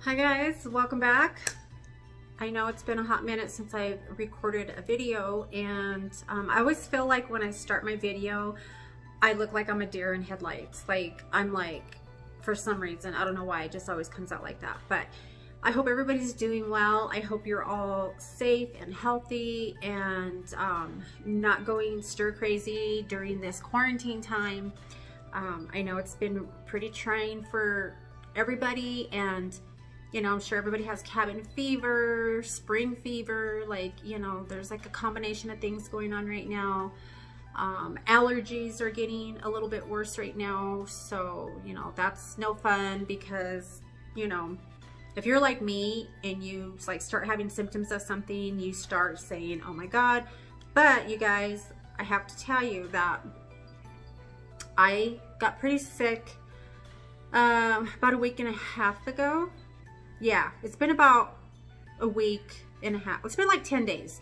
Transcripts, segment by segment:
Hi guys, welcome back. I know it's been a hot minute since I've recorded a video, and I always feel like when I start my video I look like I'm a deer in headlights. For some reason, I don't know why, it just always comes out like that. But I hope everybody's doing well. I hope you're all safe and healthy and not going stir crazy during this quarantine time. I know it's been pretty trying for everybody, and I'm sure everybody has cabin fever, spring fever, there's like a combination of things going on right now. Allergies are getting a little bit worse right now, so that's no fun, because if you're like me and you start having symptoms of something, you start saying, oh my god. But you guys, I have to tell you that I got pretty sick about a week and a half ago. Yeah, it's been about a week and a half. It's been like 10 days.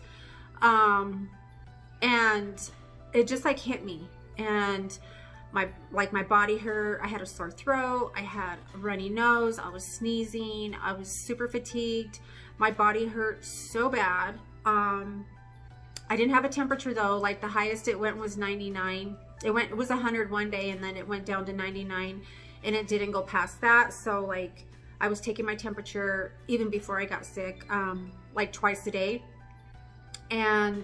And it just hit me, and my body hurt. I had a sore throat. I had a runny nose. I was sneezing. I was super fatigued. My body hurt so bad. I didn't have a temperature though. Like the highest it went was 99. It was 100 one day, and then it went down to 99, and it didn't go past that. So I was taking my temperature even before I got sick, twice a day. And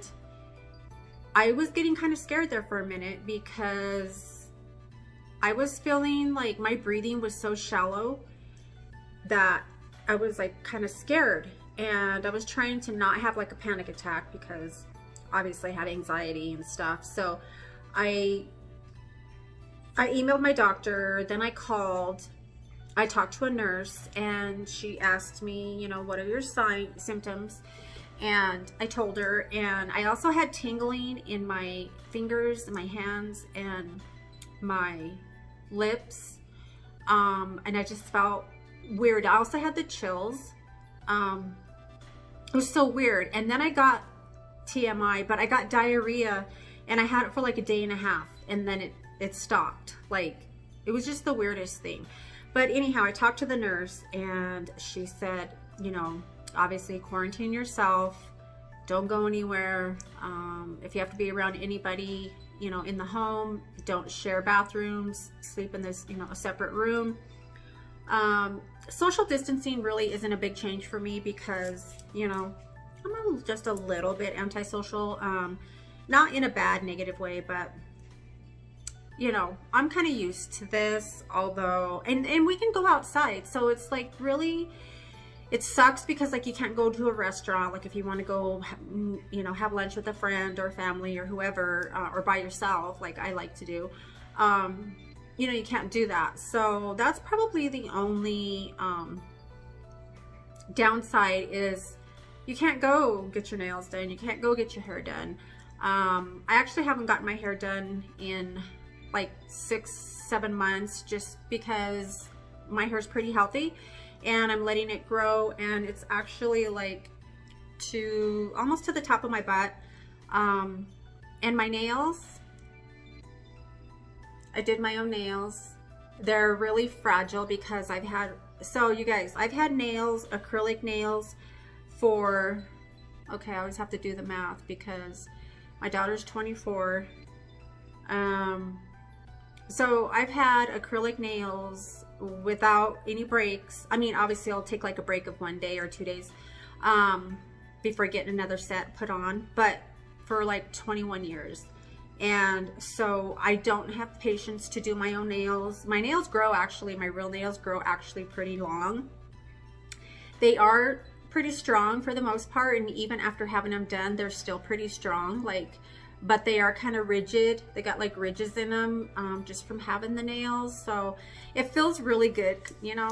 I was getting kind of scared there for a minute, because I was feeling like my breathing was so shallow that I was kind of scared. And I was trying to not have a panic attack, because obviously I had anxiety and stuff. So I emailed my doctor, then I called. I talked to a nurse, and she asked me, what are your symptoms? And I told her, and I also had tingling in my fingers and my hands and my lips. And I just felt weird. I also had the chills. It was so weird. And then I got TMI, but I got diarrhea, and I had it for a day and a half, and then it stopped. It was just the weirdest thing. But anyhow, I talked to the nurse, and she said, obviously quarantine yourself, don't go anywhere. If you have to be around anybody, in the home, don't share bathrooms, sleep in this, a separate room. Social distancing really isn't a big change for me, because, I'm just a little bit antisocial, not in a bad negative way, but I'm kind of used to this, although, and we can go outside. So it's really, it sucks because you can't go to a restaurant. If you want to go, have lunch with a friend or family or whoever, or by yourself, I like to do, you can't do that. So that's probably the only, downside is you can't go get your nails done. You can't go get your hair done. I actually haven't gotten my hair done in 6-7 months, just because my hair is pretty healthy and I'm letting it grow, and it's actually almost to the top of my butt. And my nails, I did my own nails. They're really fragile, because so you guys, I've had nails, acrylic nails, for, okay, I always have to do the math because my daughter's 24. So I've had acrylic nails without any breaks. I mean, obviously I'll take a break of 1 day or 2 days before getting another set put on, but for 21 years. And so I don't have the patience to do my own nails. My nails grow, actually, my real nails grow actually pretty long. They are pretty strong for the most part, and even after having them done, they're still pretty strong. But they are kind of rigid. They got ridges in them, just from having the nails. So it feels really good,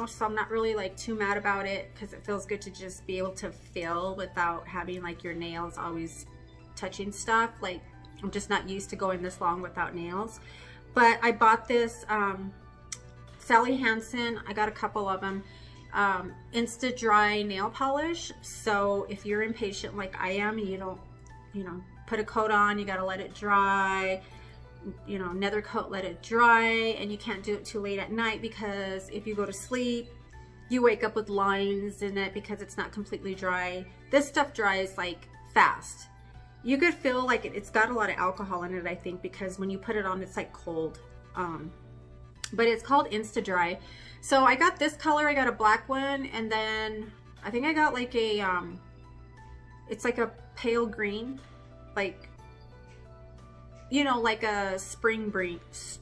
so I'm not really too mad about it, because it feels good to just be able to feel without having your nails always touching stuff. I'm just not used to going this long without nails. But I bought this Sally Hansen, I got a couple of them, Insta Dry nail polish. So if you're impatient like I am, and you don't, put a coat on, you got to let it dry, another coat, let it dry, and you can't do it too late at night, because if you go to sleep you wake up with lines in it because it's not completely dry. This stuff dries like fast. You could feel like it's got a lot of alcohol in it, I think, because when you put it on, it's like cold. But it's called Insta Dry. So I got this color, I got a black one, and then I think I got like a, it's like a pale green, like, you know, like a spring green. It's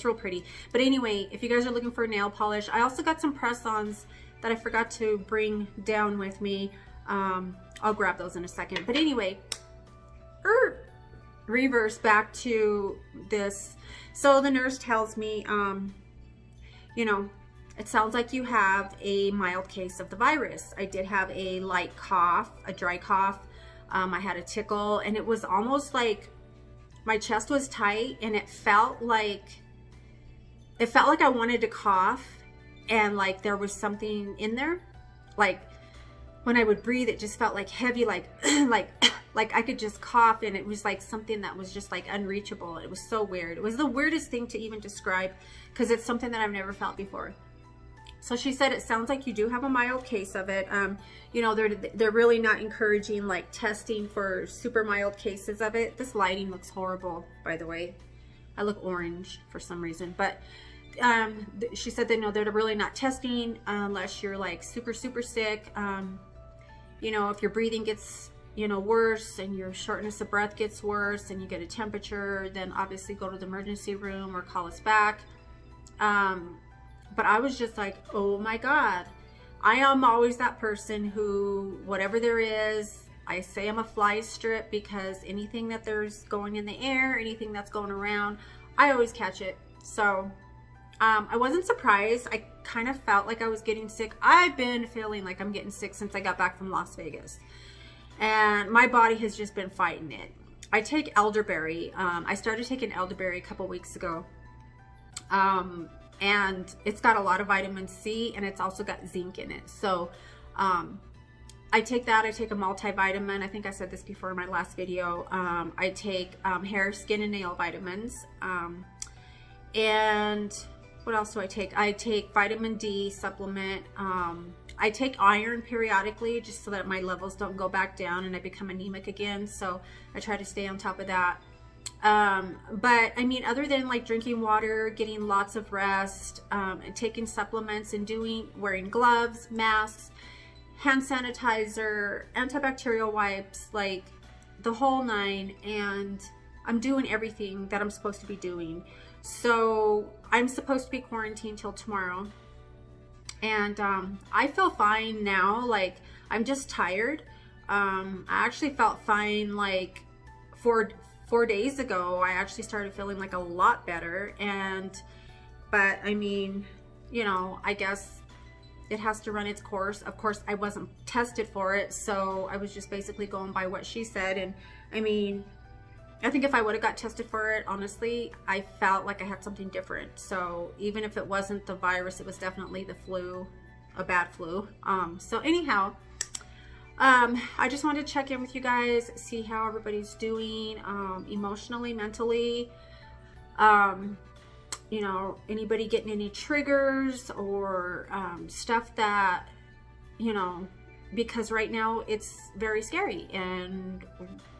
real pretty. But anyway, if you guys are looking for nail polish, I also got some press-ons that I forgot to bring down with me. I'll grab those in a second. But anyway, reverse back to this. So the nurse tells me, you know, it sounds like you have a mild case of the virus. I did have a light cough, a dry cough. I had a tickle, and it was almost like my chest was tight, and it felt like I wanted to cough, and like there was something in there. Like when I would breathe, it just felt like heavy, like like I could just cough, and it was like something that was just like unreachable. It was so weird. It was the weirdest thing to even describe because it's something that I've never felt before. So she said, it sounds like you do have a mild case of it. You know, they're really not encouraging like testing for super mild cases of it. This lighting looks horrible, by the way. I look orange for some reason, but she said that no, they're really not testing unless you're like super sick. You know, if your breathing gets, you know, worse and your shortness of breath gets worse and you get a temperature, then obviously go to the emergency room or call us back. But I was just like, oh my God, I am always that person who, whatever there is, I say I'm a fly strip, because anything that there's going in the air, anything that's going around, I always catch it. So I wasn't surprised. I kind of felt like I was getting sick. I've been feeling like I'm getting sick since I got back from Las Vegas. And my body has just been fighting it. I take elderberry. I started taking elderberry a couple weeks ago. And it's got a lot of vitamin C, and it's also got zinc in it. So I take that. I take a multivitamin. I think I said this before in my last video. I take hair, skin, and nail vitamins. And what else do I take? I take vitamin D supplement. I take iron periodically just so that my levels don't go back down and I become anemic again. So I try to stay on top of that. But I mean, other than like drinking water, getting lots of rest, and taking supplements and wearing gloves, masks, hand sanitizer, antibacterial wipes, like the whole nine, and I'm doing everything that I'm supposed to be doing. So I'm supposed to be quarantined till tomorrow. And, I feel fine now. Like, I'm just tired. I actually felt fine like 4 days ago. I actually started feeling like a lot better. But I mean, you know, I guess it has to run its course. Of course, I wasn't tested for it, so I was just basically going by what she said. And I mean, I think if I would have got tested for it, honestly, I felt like I had something different. So even if it wasn't the virus, it was definitely the flu, a bad flu. So anyhow, I just wanted to check in with you guys, see how everybody's doing, emotionally, mentally. You know, anybody getting any triggers or stuff that, you know, because right now it's very scary, and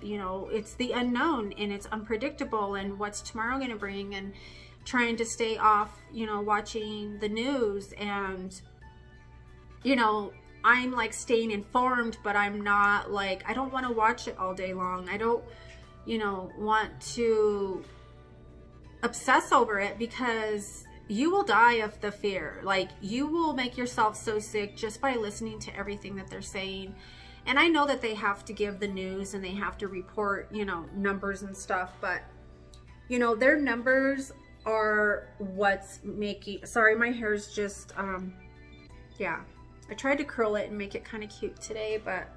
you know, it's the unknown and it's unpredictable, and what's tomorrow going to bring, and trying to stay off, you know, watching the news. And you know, I'm like staying informed, but I'm not like, I don't want to watch it all day long. I don't, you know, want to obsess over it, because you will die of the fear. Like, you will make yourself so sick just by listening to everything that they're saying. And I know that they have to give the news and they have to report, you know, numbers and stuff, but you know, their numbers are what's making, sorry, my hair's just, yeah, I tried to curl it and make it kind of cute today, but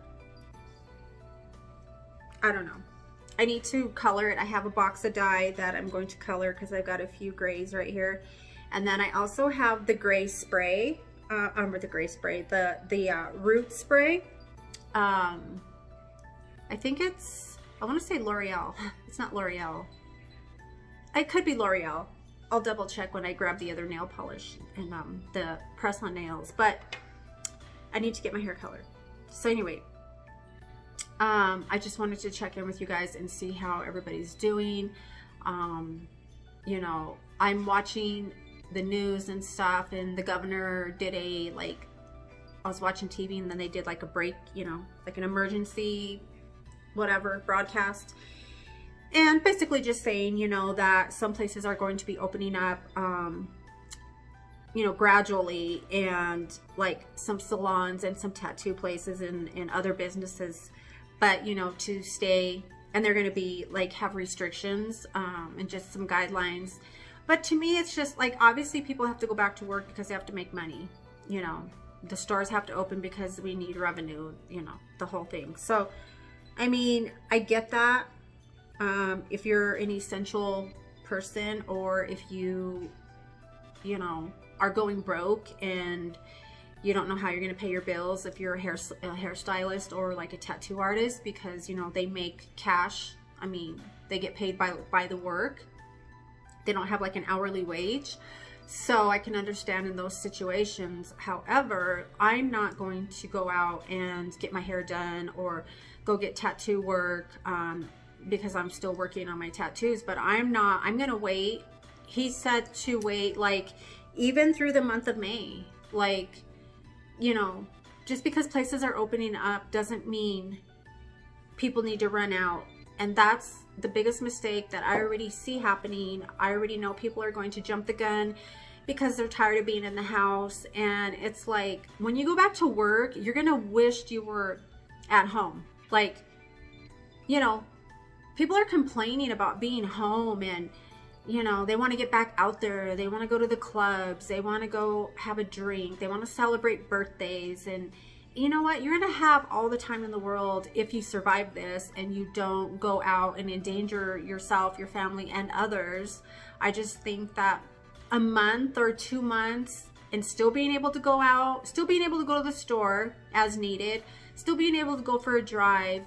I don't know. I need to color it. I have a box of dye that I'm going to color because I've got a few grays right here. And then I also have the gray spray, the root spray. I think it's, I want to say L'Oreal. It's not L'Oreal. It could be L'Oreal. I'll double check when I grab the other nail polish and the press-on nails, but I need to get my hair colored. So anyway, I just wanted to check in with you guys and see how everybody's doing. You know, I'm watching the news and stuff, and the governor did a, like, I was watching TV and then they did like a break, you know, like an emergency, whatever, broadcast. And basically just saying, you know, that some places are going to be opening up, you know, gradually, and like some salons and some tattoo places and other businesses, but, you know, to stay, and they're going to be like, have restrictions, and just some guidelines. But to me, it's just like, obviously people have to go back to work because they have to make money, you know. The stores have to open because we need revenue, you know, the whole thing. So, I mean, I get that. If you're an essential person, or if you know, are going broke and you don't know how you're going to pay your bills, if you're a hairstylist or like a tattoo artist, because, you know, they make cash. I mean, they get paid by the work. They don't have like an hourly wage. So I can understand in those situations. However, I'm not going to go out and get my hair done or go get tattoo work, because I'm still working on my tattoos. But I'm going to wait. He said to wait, like, even through the month of May. Like, you know, just because places are opening up doesn't mean people need to run out. And that's the biggest mistake that I already see happening. I already know people are going to jump the gun because they're tired of being in the house. And it's like, when you go back to work, you're going to wish you were at home. Like, you know, people are complaining about being home, and, you know, they want to get back out there. They want to go to the clubs. They want to go have a drink. They want to celebrate birthdays. And you know what? You're going to have all the time in the world if you survive this and you don't go out and endanger yourself, your family, and others. I just think that a month or 2 months and still being able to go out, still being able to go to the store as needed, still being able to go for a drive,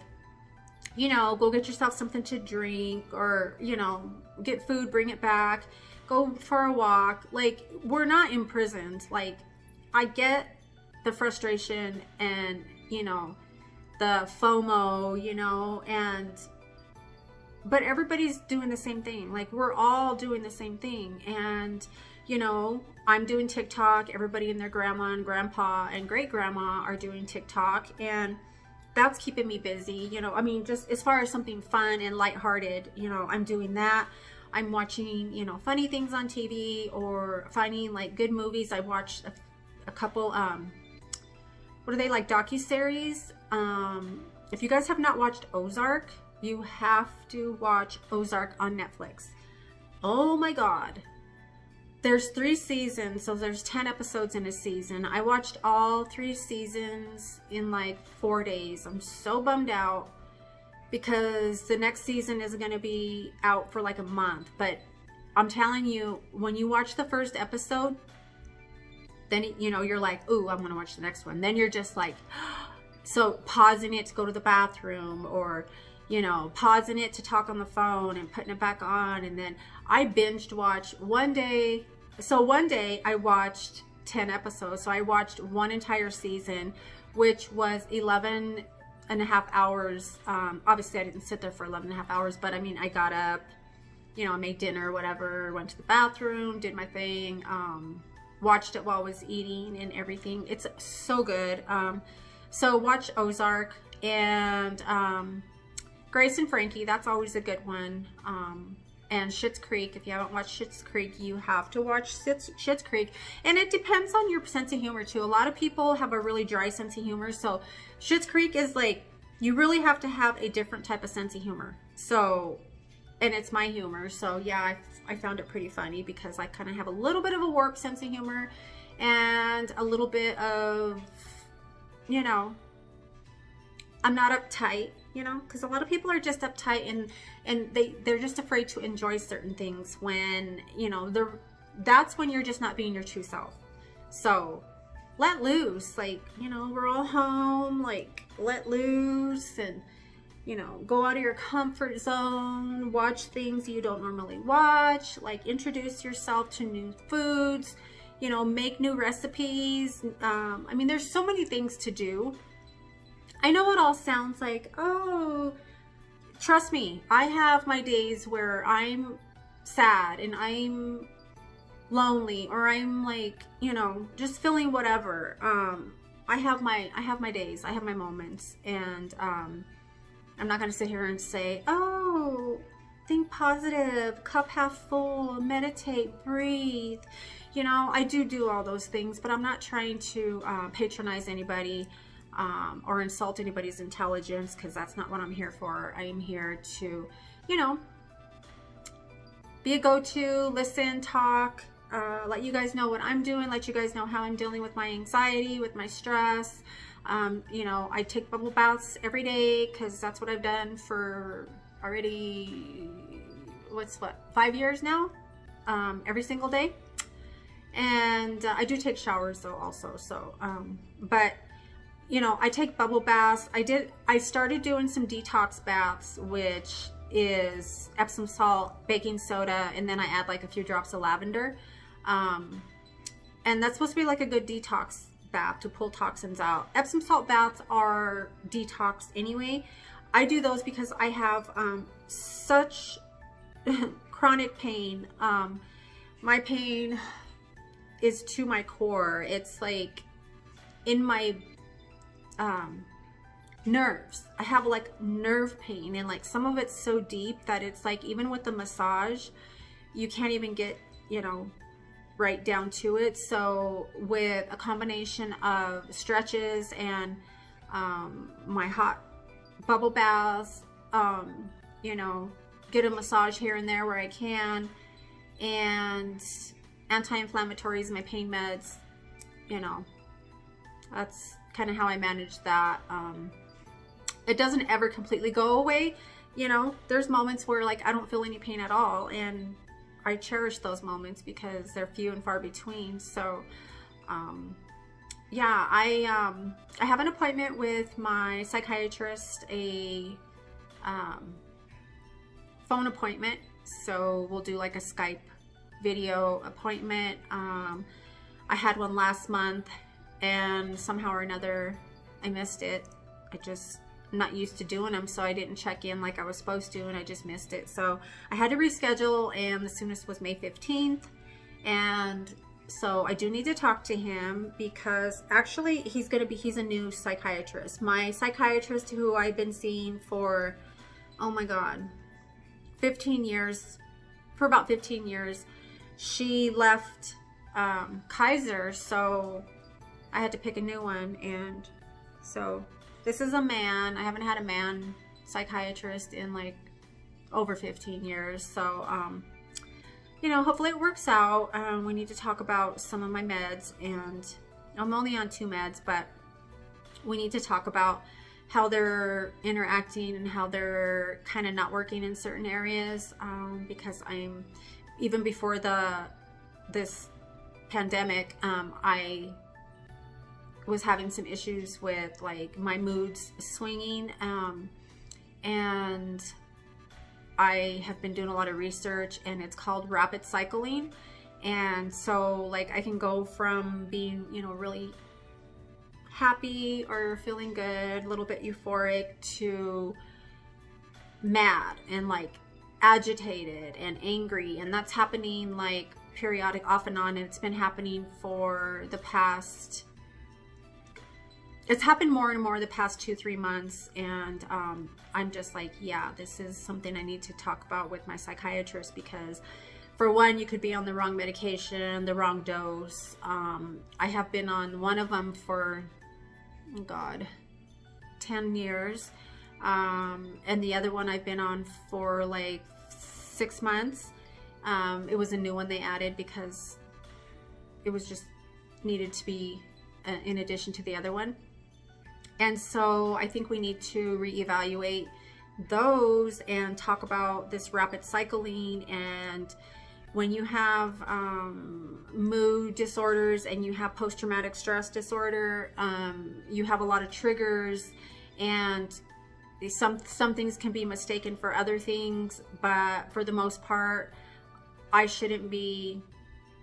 you know, go get yourself something to drink, or, you know, get food, bring it back, go for a walk. Like, we're not imprisoned. Like, I get the frustration and, you know, the FOMO, you know, but everybody's doing the same thing. Like, we're all doing the same thing. And, you know, I'm doing TikTok. Everybody and their grandma and grandpa and great grandma are doing TikTok, and that's keeping me busy. You know, I mean, just as far as something fun and lighthearted, you know, I'm doing that. I'm watching, you know, funny things on TV, or finding like good movies. I watched a couple, what are they, like docuseries? If you guys have not watched Ozark, you have to watch Ozark on Netflix. Oh my God. There's 3 seasons, so there's 10 episodes in a season. I watched all 3 seasons in like 4 days. I'm so bummed out because the next season is going to be out for like a month. But I'm telling you, when you watch the first episode, then, you know, you're like, ooh, I'm going to watch the next one. Then you're just like, so pausing it to go to the bathroom, or, you know, pausing it to talk on the phone and putting it back on. And then I binged watch one day. So one day I watched 10 episodes. So I watched one entire season, which was 11 and a half hours. Obviously I didn't sit there for 11 and a half hours, but I mean, I got up, you know, I made dinner, whatever, went to the bathroom, did my thing, watched it while I was eating and everything. It's so good. So watch Ozark, and Grace and Frankie, that's always a good one. And Schitt's Creek, if you haven't watched Schitt's Creek, you have to watch Schitt's Creek. And it depends on your sense of humor too. A lot of people have a really dry sense of humor, so Schitt's Creek is like, you really have to have a different type of sense of humor. So, and it's my humor, so yeah, I found it pretty funny because I kind of have a little bit of a warped sense of humor and a little bit of, you know, I'm not uptight, you know, because a lot of people are just uptight and they're just afraid to enjoy certain things when, you know, that's when you're just not being your true self. So let loose, like, you know, we're all home, like, let loose and you know, go out of your comfort zone, watch things you don't normally watch, like introduce yourself to new foods, you know, make new recipes. I mean, there's so many things to do. I know it all sounds like, oh, trust me, I have my days where I'm sad and I'm lonely, or I'm like, you know, just feeling whatever. I have my days, I have my moments, and I'm not going to sit here and say, oh, think positive, cup half full, meditate, breathe. You know, I do all those things, but I'm not trying to patronize anybody or insult anybody's intelligence, because that's not what I'm here for. I am here to, you know, be a go-to, listen, talk, let you guys know what I'm doing, let you guys know how I'm dealing with my anxiety, with my stress. You know, I take bubble baths every day because that's what I've done for already, what, 5 years now, every single day. And I do take showers though also. So, but you know, I take bubble baths. I started doing some detox baths, which is Epsom salt, baking soda, and then I add like a few drops of lavender. And that's supposed to be like a good detox bath to pull toxins out. Epsom salt baths are detox anyway. I do those because I have such chronic pain. My pain is to my core. It's like in my nerves. I have like nerve pain, and like some of it's so deep that it's like even with the massage you can't even get, you know, right down to it. So with a combination of stretches and my hot bubble baths, you know, get a massage here and there where I can, and anti-inflammatories, my pain meds, you know, that's kind of how I manage that. It doesn't ever completely go away. You know, there's moments where like I don't feel any pain at all, and I cherish those moments because they're few and far between. So yeah, I have an appointment with my psychiatrist, a phone appointment. So we'll do like a Skype video appointment. I had one last month, and somehow or another I missed it. I'm not used to doing them, so I didn't check in like I was supposed to, and I just missed it. So I had to reschedule, and the soonest was May 15th. And so I do need to talk to him, because actually he's a new psychiatrist. My psychiatrist, who I've been seeing for, oh my God, 15 years, for about 15 years, she left Kaiser, so I had to pick a new one. And so this is a man. I haven't had a man psychiatrist in like over 15 years. So, you know, hopefully it works out. We need to talk about some of my meds, and I'm only on 2 meds, but we need to talk about how they're interacting and how they're kind of not working in certain areas, because even before this pandemic, I was having some issues with like my moods swinging, and I have been doing a lot of research, and it's called rapid cycling. And so like I can go from being, you know, really happy or feeling good, a little bit euphoric, to mad and like agitated and angry. And that's happening like periodic, off and on, and it's been happening for the past, it's happened more and more the past 2-3 months. And I'm just like, yeah, this is something I need to talk about with my psychiatrist, because for one, you could be on the wrong medication, the wrong dose. I have been on one of them for, oh God, 10 years. And the other one I've been on for like 6 months. It was a new one they added because it was just needed to be in addition to the other one. And so I think we need to reevaluate those and talk about this rapid cycling. And when you have mood disorders and you have post-traumatic stress disorder, you have a lot of triggers, and some things can be mistaken for other things, but for the most part, I shouldn't be,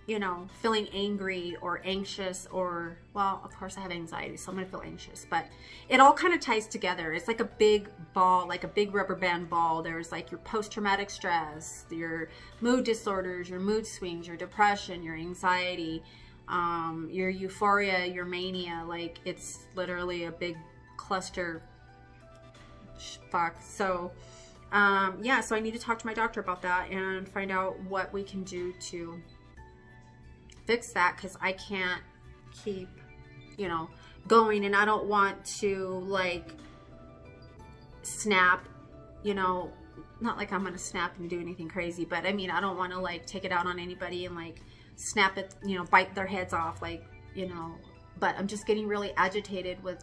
you know, feeling angry or anxious, or, well, of course I have anxiety, so I'm gonna feel anxious, but it all kind of ties together. It's like a big ball, like a big rubber band ball. There's like your post-traumatic stress, your mood disorders, your mood swings, your depression, your anxiety, your euphoria, your mania. Like, it's literally a big cluster fuck. So yeah, so I need to talk to my doctor about that and find out what we can do to fix that, because I can't keep, you know, going, and I don't want to like snap, you know, not like I'm gonna snap and do anything crazy, but I mean, I don't want to like take it out on anybody and like snap it, you know, bite their heads off, like, you know. But I'm just getting really agitated with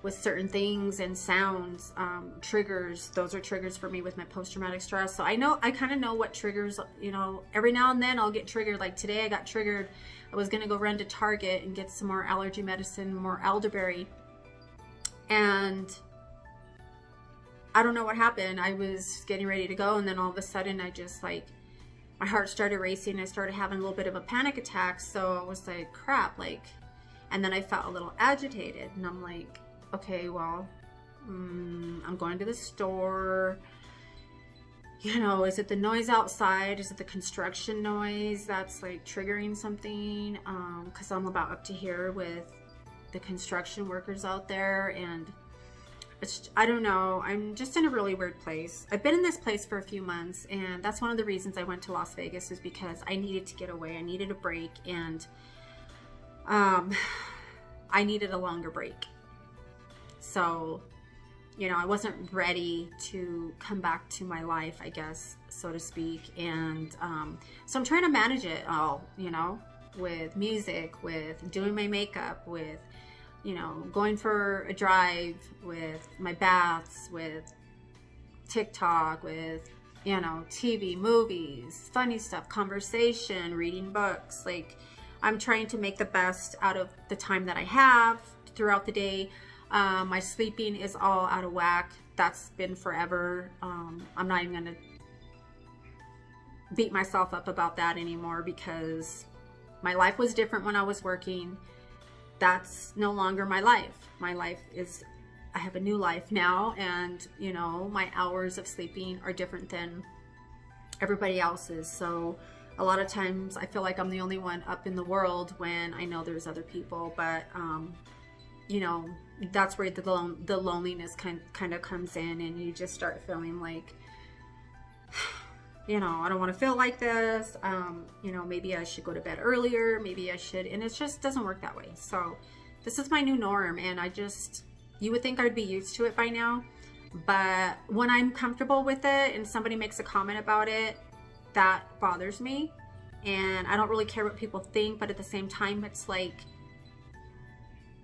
certain things and sounds, triggers. Those are triggers for me with my post-traumatic stress. So I know, I kind of know what triggers, you know, every now and then I'll get triggered. Like today I got triggered. I was going to go run to Target and get some more allergy medicine, more elderberry. And I don't know what happened. I was getting ready to go, and then all of a sudden I just like, my heart started racing. I started having a little bit of a panic attack. So I was like, crap, like, and then I felt a little agitated, and I'm like, okay, well, I'm going to the store, you know, is it the noise outside? Is it the construction noise that's like triggering something? Because I'm about up to here with the construction workers out there, and it's, I don't know, I'm just in a really weird place. I've been in this place for a few months, and that's one of the reasons I went to Las Vegas, is because I needed to get away. I needed a break, and I needed a longer break. So, you know, I wasn't ready to come back to my life, I guess, so to speak. And so I'm trying to manage it all, you know, with music, with doing my makeup, with, you know, going for a drive, with my baths, with TikTok, with, you know, TV, movies, funny stuff, conversation, reading books. Like, I'm trying to make the best out of the time that I have throughout the day. My sleeping is all out of whack. That's been forever. I'm not even going to beat myself up about that anymore, because my life was different when I was working. That's no longer my life. My life is, I have a new life now, and, you know, my hours of sleeping are different than everybody else's. So a lot of times I feel like I'm the only one up in the world when I know there's other people. But, you know, that's where the loneliness kind of comes in, and you just start feeling like, you know, I don't want to feel like this. You know, maybe I should go to bed earlier. Maybe I should, and it just doesn't work that way. So this is my new norm, and I just, you would think I'd be used to it by now, but when I'm comfortable with it and somebody makes a comment about it, that bothers me. And I don't really care what people think, but at the same time, it's like,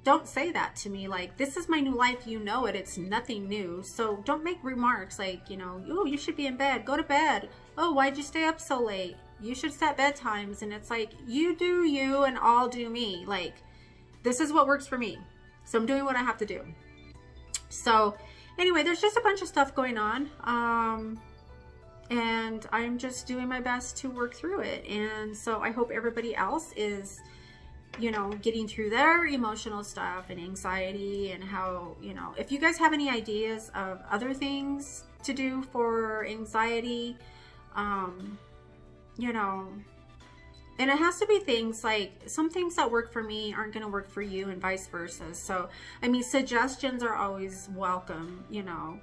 don't say that to me. Like, this is my new life, you know it, it's nothing new. So don't make remarks like, you know, oh, you should be in bed, go to bed. Oh, why'd you stay up so late? You should set bedtimes. And it's like, you do you and I'll do me. Like, this is what works for me. So I'm doing what I have to do. So anyway, there's just a bunch of stuff going on. And I'm just doing my best to work through it. And so I hope everybody else is, you know, getting through their emotional stuff and anxiety, and how, you know, if you guys have any ideas of other things to do for anxiety, you know, and it has to be things like, some things that work for me aren't going to work for you, and vice versa. So, I mean, suggestions are always welcome, you know,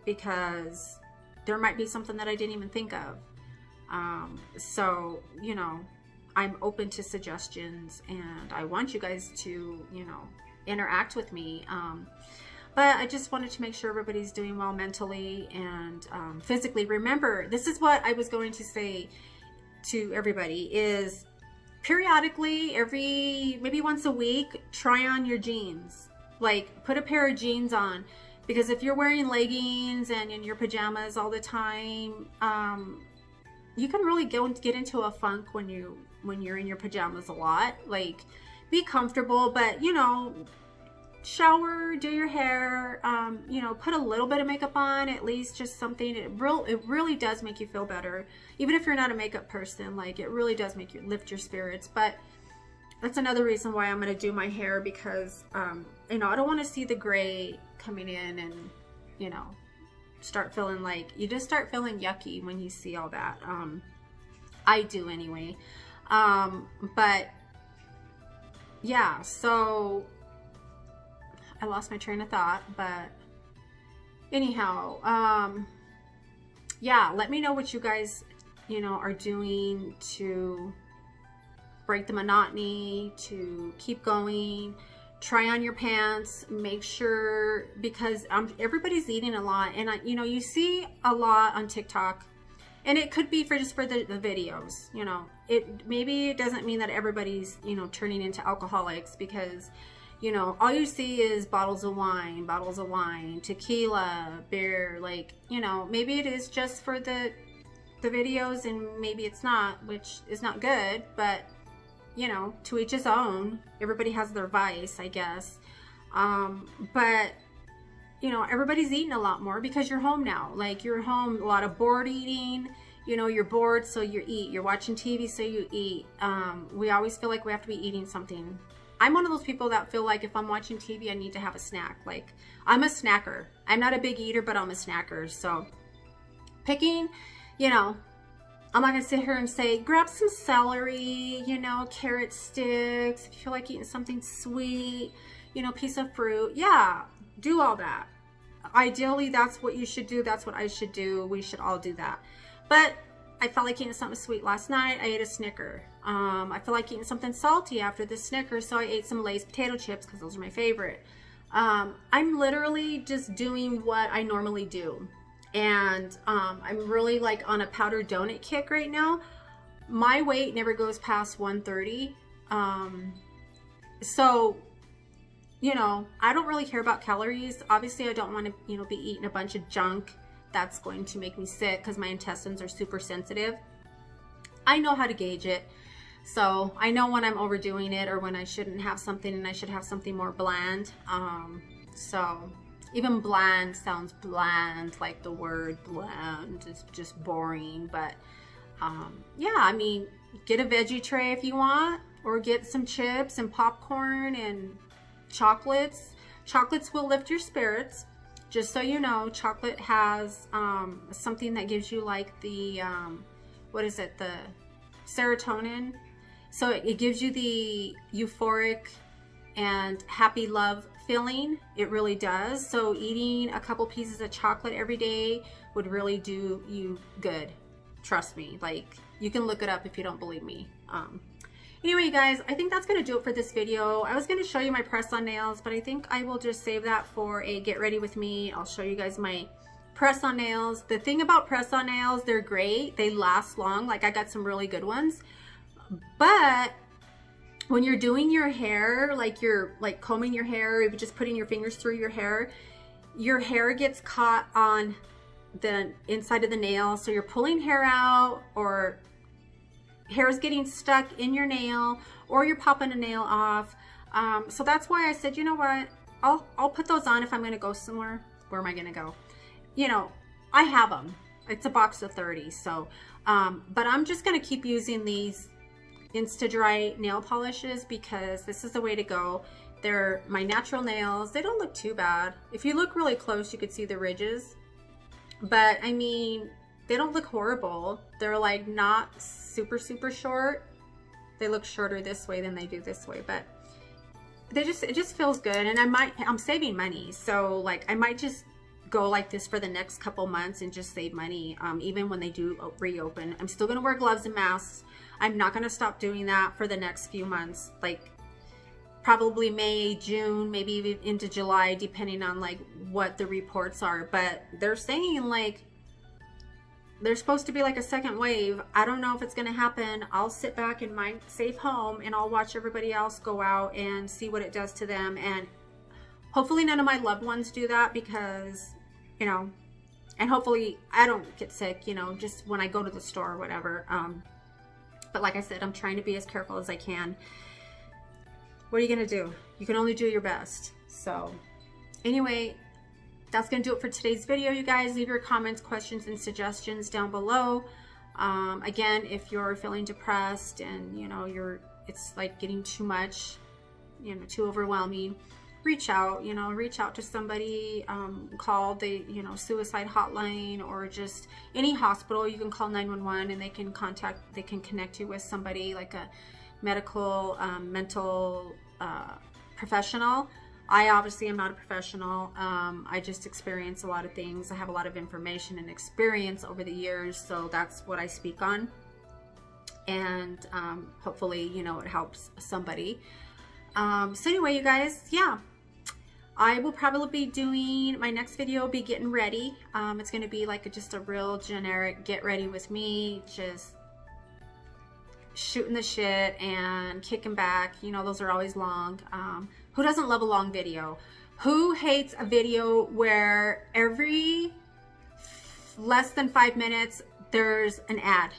because there might be something that I didn't even think of. So, you know, I'm open to suggestions, and I want you guys to, you know, interact with me. But I just wanted to make sure everybody's doing well mentally and physically. Remember, this is what I was going to say to everybody, is periodically, maybe once a week, try on your jeans. Like, put a pair of jeans on, because if you're wearing leggings and in your pajamas all the time, you can really get into a funk when you're in your pajamas a lot. Like, be comfortable, but, you know, shower, do your hair, you know, put a little bit of makeup on, at least just something. It really does make you feel better. Even if you're not a makeup person, like it really does make you lift your spirits. But that's another reason why I'm going to do my hair, because, you know, I don't want to see the gray coming in and, you know, start feeling like, you just start feeling yucky when you see all that. I do anyway. But yeah, so I lost my train of thought, but anyhow, yeah, let me know what you guys, you know, are doing to break the monotony, to keep going. Try on your pants, make sure, because everybody's eating a lot, and you know, you see a lot on TikTok, and it could be just for the videos, you know, maybe it doesn't mean that everybody's, you know, turning into alcoholics, because, you know, all you see is bottles of wine, tequila, beer, like, you know, maybe it is just for the videos, and maybe it's not, which is not good, but you know, to each his own. Everybody has their vice, I guess. But, you know, everybody's eating a lot more because you're home now. Like, you're home, a lot of bored eating. You know, you're bored, so you eat. You're watching TV, so you eat. We always feel like we have to be eating something. I'm one of those people that feel like if I'm watching TV, I need to have a snack. Like, I'm a snacker. I'm not a big eater, but I'm a snacker. So, picking, you know, I'm not gonna sit here and say, grab some celery, you know, carrot sticks, if you feel like eating something sweet, you know, piece of fruit. Yeah, do all that. Ideally, that's what you should do. That's what I should do. We should all do that. But I felt like eating something sweet last night. I ate a Snicker. I feel like eating something salty after the Snicker, so I ate some Lay's potato chips because those are my favorite. I'm literally just doing what I normally do. And I'm really like on a powdered donut kick right now. My weight never goes past 130. So, you know, I don't really care about calories. Obviously, I don't want to, you know, be eating a bunch of junk that's going to make me sick, because my intestines are super sensitive. I know how to gauge it. So I know when I'm overdoing it, or when I shouldn't have something and I should have something more bland. So even bland sounds bland, like the word bland is just boring. But yeah, I mean, get a veggie tray if you want, or get some chips and popcorn and chocolates. Chocolates will lift your spirits. Just so you know, chocolate has something that gives you like the, what is it, the serotonin. So it gives you the euphoric and happy love feeling. It really does. So eating a couple pieces of chocolate every day would really do you good. Trust me. Like, you can look it up if you don't believe me. Anyway, you guys, I think that's going to do it for this video. I was going to show you my press-on nails, but I think I will just save that for a get ready with me. I'll show you guys my press-on nails. The thing about press-on nails, they're great. They last long. Like, I got some really good ones. But when you're doing your hair, like you're like combing your hair, or just putting your fingers through your hair gets caught on the inside of the nail. So you're pulling hair out, or hair is getting stuck in your nail, or you're popping a nail off. So that's why I said, you know what, I'll put those on if I'm going to go somewhere. Where am I going to go? You know, I have them. It's a box of 30. So, but I'm just going to keep using these Dry nail polishes, because this is the way to go. They're my natural nails. They don't look too bad. If you look really close, you could see the ridges. But I mean, they don't look horrible. They're like not super, super short. They look shorter this way than they do this way, but it just feels good. And I'm saving money. So like, I might just go like this for the next couple months and just save money. Even when they do reopen, I'm still going to wear gloves and masks. I'm not going to stop doing that for the next few months, like probably May, June, maybe even into July, depending on like what the reports are. But they're saying like there's supposed to be like a second wave. I don't know if it's going to happen. I'll sit back in my safe home and I'll watch everybody else go out and see what it does to them. And hopefully none of my loved ones do that, because, you know, and hopefully I don't get sick, you know, just when I go to the store or whatever. But like I said, I'm trying to be as careful as I can. What are you going to do? You can only do your best. So anyway, that's going to do it for today's video, you guys. Leave your comments, questions, and suggestions down below. Again, if you're feeling depressed and, you know, it's like getting too much, you know, too overwhelming, reach out, you know, reach out to somebody, call the, you know, suicide hotline, or just any hospital. You can call 911 and they can connect you with somebody like a medical, mental professional. I obviously am not a professional. I just experience a lot of things. I have a lot of information and experience over the years, so that's what I speak on. And hopefully, you know, it helps somebody. So anyway, you guys, yeah, I will probably be doing, my next video be getting ready. It's going to be like just a real generic get ready with me, just shooting the shit and kicking back. You know, those are always long. Who doesn't love a long video? Who hates a video where every less than 5 minutes there's an ad?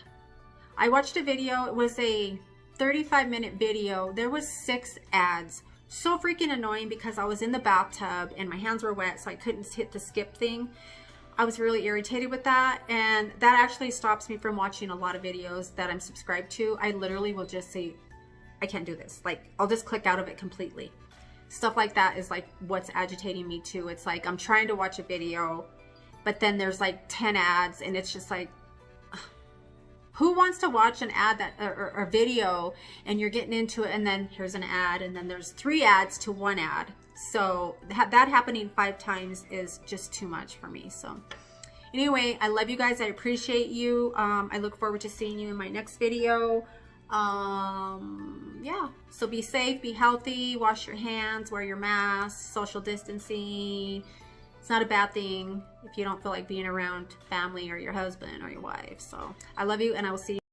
I watched a video, it was a 35-minute video. There was 6 ads. So freaking annoying, because I was in the bathtub and my hands were wet, so I couldn't hit the skip thing. I was really irritated with that, and that actually stops me from watching a lot of videos that I'm subscribed to. I literally will just say, I can't do this. Like, I'll just click out of it completely. Stuff like that is like what's agitating me too. It's like I'm trying to watch a video, but then there's like 10 ads, and it's just like, who wants to watch an ad that or a video and you're getting into it, and then here's an ad, and then there's 3 ads to 1 ad. So that happening 5 times is just too much for me. So anyway, I love you guys. I appreciate you. I look forward to seeing you in my next video. Yeah, so be safe, be healthy, wash your hands, wear your mask, social distancing. It's not a bad thing if you don't feel like being around family or your husband or your wife. So I love you, and I will see you.